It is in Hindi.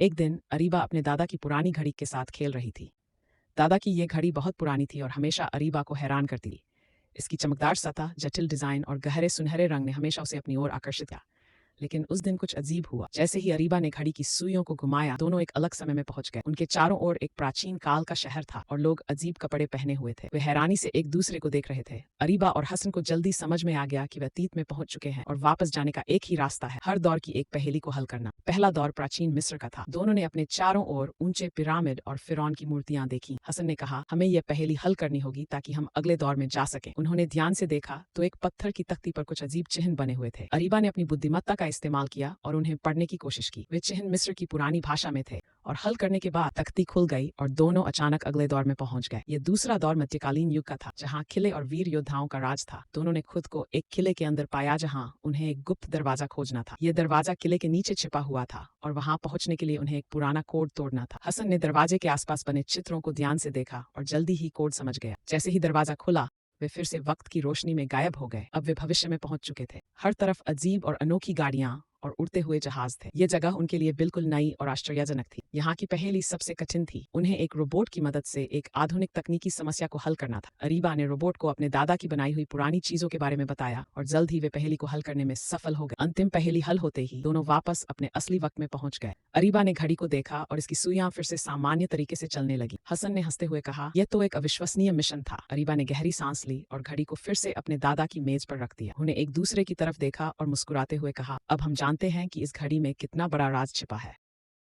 एक दिन अरीबा अपने दादा की पुरानी घड़ी के साथ खेल रही थी। दादा की ये घड़ी बहुत पुरानी थी और हमेशा अरीबा को हैरान करती थी। इसकी चमकदार सतह, जटिल डिजाइन और गहरे सुनहरे रंग ने हमेशा उसे अपनी ओर आकर्षित किया। लेकिन उस दिन कुछ अजीब हुआ। जैसे ही अरीबा ने घड़ी की सुइयों को घुमाया, दोनों एक अलग समय में पहुंच गए। उनके चारों ओर एक प्राचीन काल का शहर था और लोग अजीब कपड़े पहने हुए थे। वे हैरानी से एक दूसरे को देख रहे थे। अरीबा और हसन को जल्दी समझ में आ गया कि वे अतीत में पहुंच चुके हैं और वापस जाने का एक ही रास्ता है, हर दौर की एक पहेली को हल करना। पहला दौर प्राचीन मिस्र का था। दोनों ने अपने चारों ओर ऊंचे पिरामिड और फिरौन की मूर्तियां देखी। हसन ने कहा, हमें यह पहेली हल करनी होगी ताकि हम अगले दौर में जा सके। उन्होंने ध्यान से देखा तो एक पत्थर की तख्ती पर कुछ अजीब चिन्ह बने हुए थे। अरीबा ने अपनी बुद्धिमत्ता का इस्तेमाल किया और उन्हें पढ़ने की कोशिश की। वे चिन्ह मिस्र की पुरानी भाषा में थे और हल करने के बाद तख्ती खुल गई और दोनों अचानक अगले दौर में पहुंच गए। ये दूसरा दौर मध्यकालीन युग का था, जहां किले और वीर योद्धाओं का राज था। दोनों ने खुद को एक किले के अंदर पाया जहां उन्हें एक गुप्त दरवाजा खोजना था। यह दरवाजा किले के नीचे छिपा हुआ था और वहां पहुंचने के लिए उन्हें एक पुराना कोड तोड़ना था। हसन ने दरवाजे के आसपास बने चित्रों को ध्यान से देखा और जल्दी ही कोड समझ गया। जैसे ही दरवाजा खुला, वे फिर से वक्त की रोशनी में गायब हो गए। अब वे भविष्य में पहुंच चुके थे। हर तरफ अजीब और अनोखी गाड़ियां और उड़ते हुए जहाज थे। ये जगह उनके लिए बिल्कुल नई और आश्चर्यजनक थी। यहाँ की पहेली सबसे कठिन थी। उन्हें एक रोबोट की मदद से एक आधुनिक तकनीकी समस्या को हल करना था। अरीबा ने रोबोट को अपने दादा की बनाई हुई पुरानी चीजों के बारे में बताया और जल्द ही वे पहेली को हल करने में सफल हो गए। अंतिम पहेली हल होते ही दोनों वापस अपने असली वक्त में पहुंच गए। अरीबा ने घड़ी को देखा और इसकी सुइयां फिर से सामान्य तरीके से चलने लगी। हसन ने हंसते हुए कहा, यह तो एक अविश्वसनीय मिशन था। अरीबा ने गहरी सांस ली और घड़ी को फिर से अपने दादा की मेज पर रख दिया। उन्हें एक दूसरे की तरफ देखा और मुस्कुराते हुए कहा, अब हम जानते हैं कि इस घड़ी में कितना बड़ा राज छिपा है।